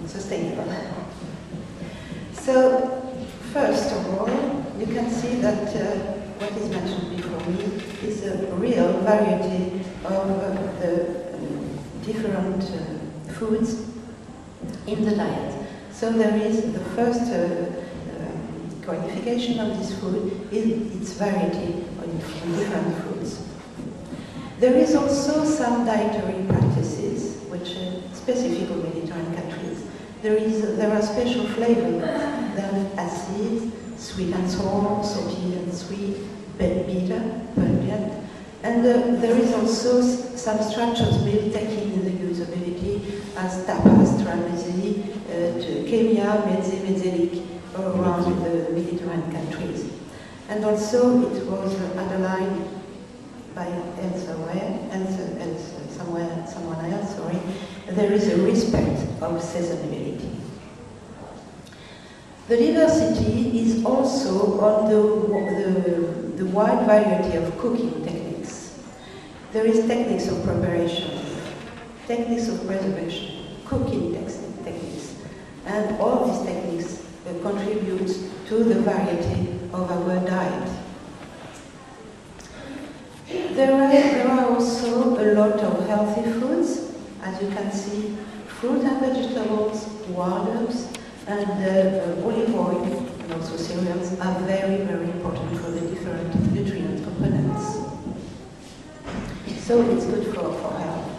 sustainable. So, first of all, you can see that what is mentioned before me is a real variety of the different foods in the diet. So there is the first qualification of this food is its variety in different foods. There is also some dietary practices which are specific of Mediterranean countries. There are special flavors, then acid, sweet and sour, salty and sweet, bitter, pungent. And there is also some structures built taking in the usability as tapas, tramesi, kemia, mezze, mezzelic, around the Mediterranean countries. And also it was underlined by someone else, sorry, there is a respect of seasonality. The diversity is also on the wide variety of cooking techniques. There is techniques of preparation, techniques of preservation, cooking techniques, and all these techniques contribute to the variety of our diet. There are also a lot of healthy foods, as you can see, fruit and vegetables, wild herbs, and olive oil, and also cereals are very, very important for the different nutrient components. So it's good for health.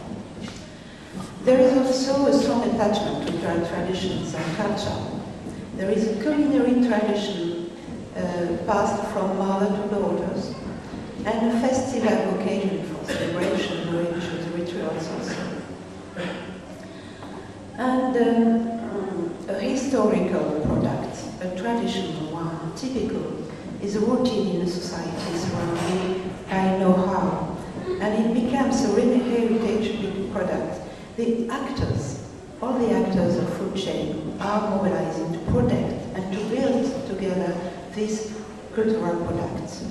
There is also a strong attachment to traditions and culture. There is a culinary tradition passed from mother to daughters, and a festival occasion for celebration, religious rituals also. And a historical product, a traditional one, typical, is rooted in a society surrounded by know-how, and it becomes a really heritage product. The actors, all the actors of food chain are mobilizing to protect and to build together these cultural products.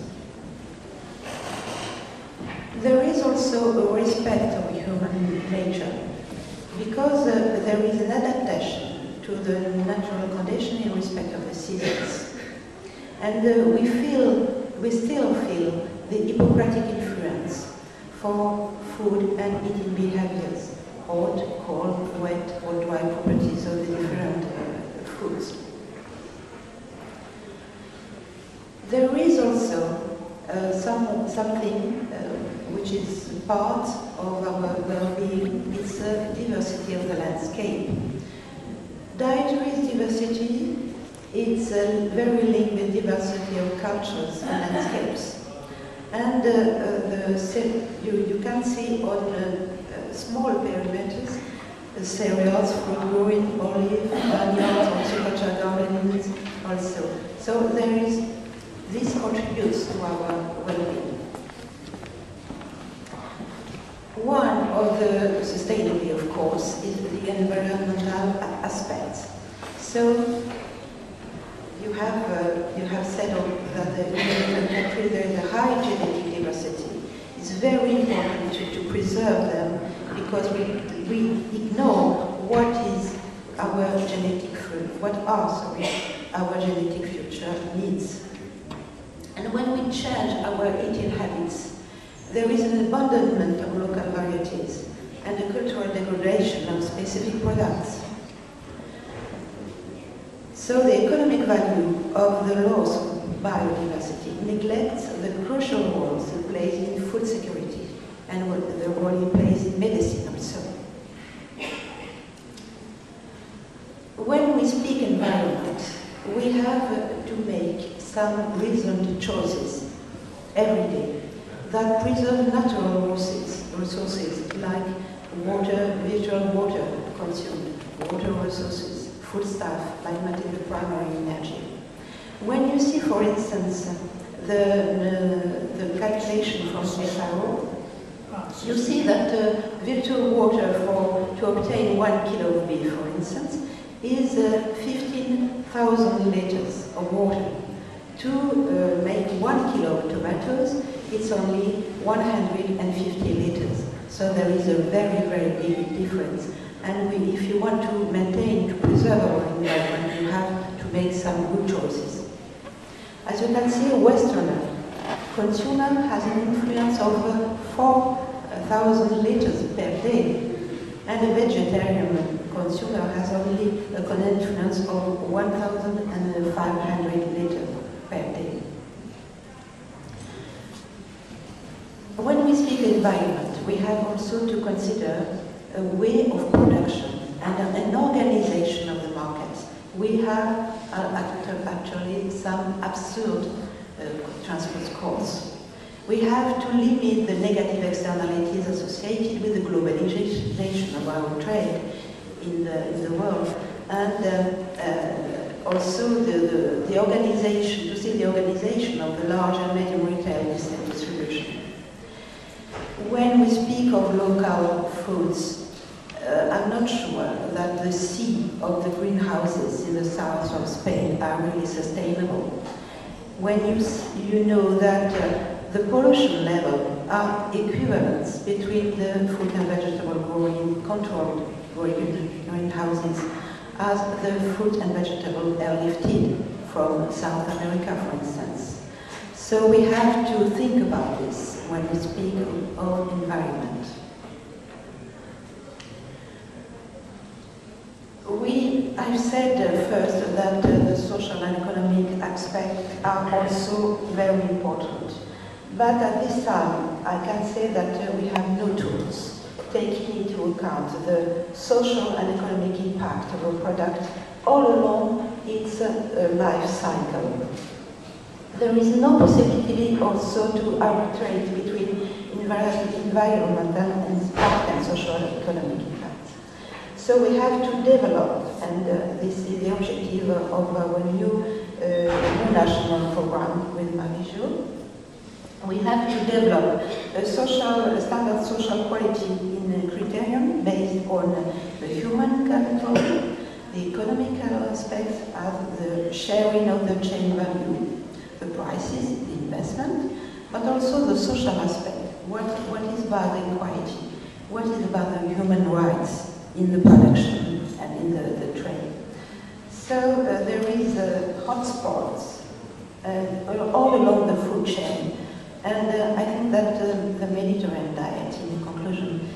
There is also a respect of human nature, because there is an adaptation to the natural condition in respect of the seasons. And we still feel the Hippocratic influence for food and eating behaviors, hot, cold, wet, or dry properties of the different foods. There is also something which is part of our well-being. It's a diversity of the landscape. Dietary diversity is very linked with diversity of cultures and landscapes. And you can see on small perimeters cereals, fruit growing, olive, onions, horticulture gardens also. So this contributes to our well-being. One of the sustainability, of course, is the environmental aspect. So you have said that in the country there is a high genetic diversity. It's very important to preserve them, because we ignore what is our genetic our genetic future needs. And when we change our eating habits, there is an abandonment of local varieties and a cultural degradation of specific products. So the economic value of the loss of biodiversity neglects the crucial roles it plays in food security and the role it plays in medicine also. When we speak environment, we have to make some reasoned choices every day that preserve natural resources like water, virtual water consumed, water resources, foodstuff like material primary energy. When you see, for instance, the calculation from FAO, you see that virtual water to obtain 1 kilo of beef, for instance, is 15,000 liters of water. To make 1 kilo of tomatoes, it's only 150 liters. So there is a very, very big difference. And if you want to maintain, to preserve our environment, you have to make some good choices. As you can see, a Westerner consumer has an influence of 4,000 liters per day, and a vegetarian consumer has only an influence of 1,500 liters per day. When we speak environment, we have also to consider a way of production and an organization of the markets. We have actually some absurd transport costs. We have to limit the negative externalities associated with the globalization of our trade in the world, and also the organization, to see the organization of the large and medium retail distribution. When we speak of local foods, I'm not sure that the sea of the greenhouses in the south of Spain are really sustainable. When you know that the pollution level are equivalents between the fruit and vegetable growing, controlled greenhouses, as the fruit and vegetable airlifted from South America, for instance. So we have to think about this when we speak of environment. I've said first that the social and economic aspects are also very important. But at this time, I can say that we have no tools taking into account the social and economic impact of a product all along its life cycle. There is no possibility also to arbitrate between environmental impact and social and economic impact. So we have to develop, and this is the objective of our new national program with Marie-Jo. We have to develop a standard social quality in criterion based on the human capital, the economical aspects of the sharing of the chain value, the prices, the investment, but also the social aspect. What is about the equality? What is about the human rights in the production and in the trade? So there is hotspots all along the food chain. And I think that the Mediterranean diet, in conclusion,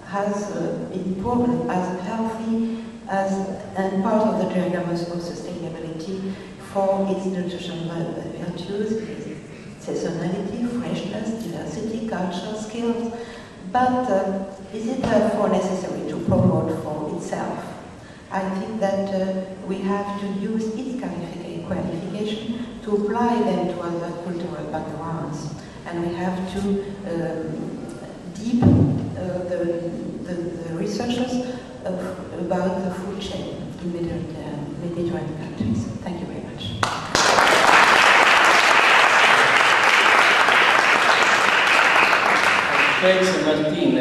has been proven as healthy and part of the diagram of sustainability for its nutritional virtues, seasonality, freshness, diversity, cultural skills. But is it therefore necessary to promote for itself? I think that we have to use its qualification to apply them to other cultural backgrounds, and we have to deepen the researches about the food chain in Mediterranean countries. Thank you very much. Thanks, Martine.